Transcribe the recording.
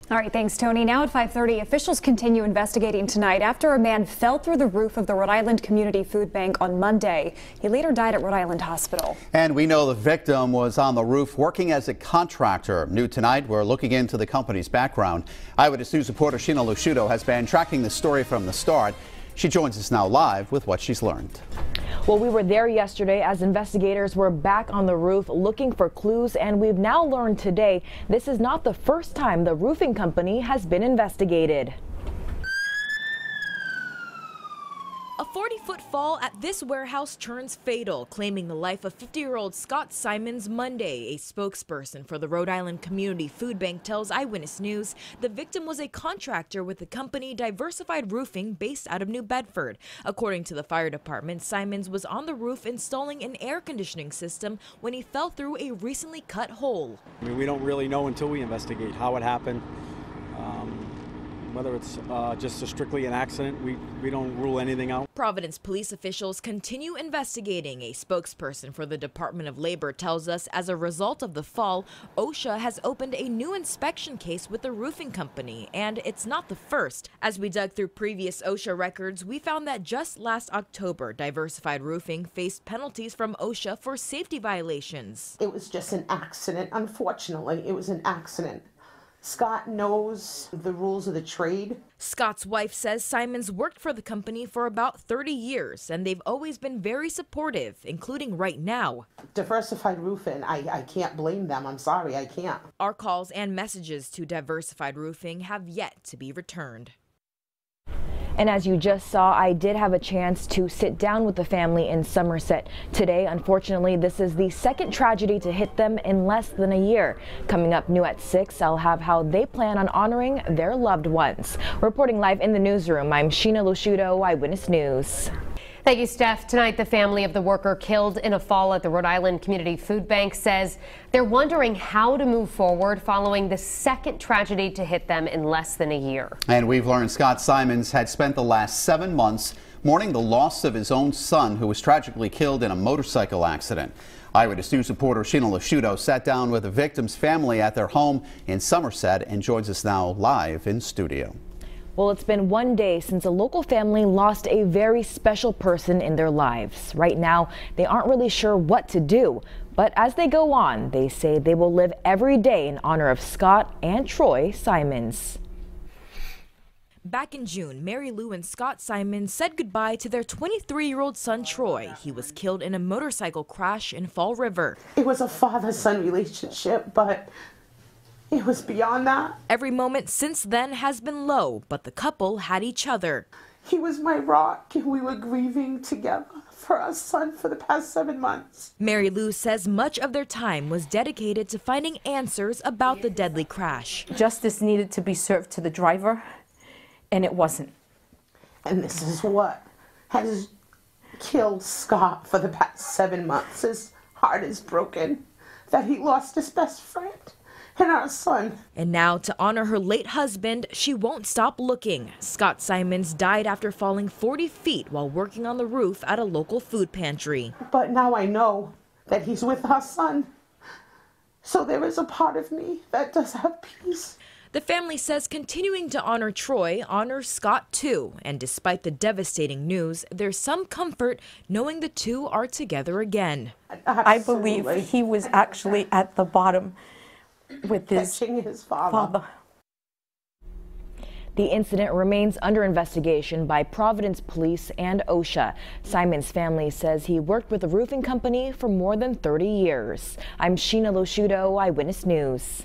All right, thanks, Tony. Now at 5:30, officials continue investigating tonight after a man fell through the roof of the Rhode Island Community Food Bank on Monday. He later died at Rhode Island Hospital. And we know the victim was on the roof working as a contractor. New tonight, we're looking into the company's background. Eyewitness News reporter Sheena Lusciuto has been tracking the story from the start. She joins us now live with what she's learned. Well, we were there yesterday as investigators were back on the roof looking for clues, and we've now learned today this is not the first time the roofing company has been investigated. A 40-foot fall at this warehouse turns fatal, claiming the life of 50-year-old Scott Simons Monday. A spokesperson for the Rhode Island Community Food Bank tells Eyewitness News the victim was a contractor with the company Diversified Roofing based out of New Bedford. According to the fire department, Simons was on the roof installing an air conditioning system when he fell through a recently cut hole. I mean, we don't really know until we investigate how it happened. Whether it's just strictly an accident, we don't rule anything out. Providence police officials continue investigating. A spokesperson for the Department of Labor tells us as a result of the fall, OSHA has opened a new inspection case with the roofing company, and it's not the first. As we dug through previous OSHA records, we found that just last October, Diversified Roofing faced penalties from OSHA for safety violations. It was just an accident. Unfortunately, it was an accident. Scott knows the rules of the trade. Scott's wife says Simons worked for the company for about 30 years, and they've always been very supportive, including right now. Diversified Roofing, I can't blame them. I'm sorry, I can't. Our calls and messages to Diversified Roofing have yet to be returned. And as you just saw, I did have a chance to sit down with the family in Somerset today. Unfortunately, this is the second tragedy to hit them in less than a year. Coming up new at 6, I'll have how they plan on honoring their loved ones. Reporting live in the newsroom, I'm Sheena Lusciuto, Eyewitness News. Thank you, Steph. Tonight, the family of the worker killed in a fall at the Rhode Island Community Food Bank says they're wondering how to move forward following the second tragedy to hit them in less than a year. And we've learned Scott Simons had spent the last 7 months mourning the loss of his own son, who was tragically killed in a motorcycle accident. Eyewitness News reporter Sheena Lusciuto sat down with the victim's family at their home in Somerset and joins us now live in studio. Well, it's been 1 day since a local family lost a very special person in their lives. Right now, they aren't really sure what to do. But as they go on, they say they will live every day in honor of Scott and Troy Simons. Back in June, Mary Lou and Scott Simons said goodbye to their 23-year-old son, Troy. He was killed in a motorcycle crash in Fall River. It was a father-son relationship, but it was beyond that. Every moment since then has been low, but the couple had each other. He was my rock, and we were grieving together for our son for the past 7 months. Mary Lou says much of their time was dedicated to finding answers about the deadly crash. Justice needed to be served to the driver, and it wasn't. And this is what has killed Scott for the past 7 months. His heart is broken that he lost his best friend and our son. And now, to honor her late husband, she won't stop looking. Scott Simons died after falling 40 feet while working on the roof at a local food pantry. But now I know that he's with our son. So there is a part of me that does have peace. The family says continuing to honor Troy honors Scott too. And despite the devastating news, there's some comfort knowing the two are together again. Absolutely. I believe he was actually at the bottom with his father. The incident remains under investigation by Providence Police and OSHA. Simon's family says he worked with the roofing company for more than 30 years. I'm Sheena Lusciuto, Eyewitness News.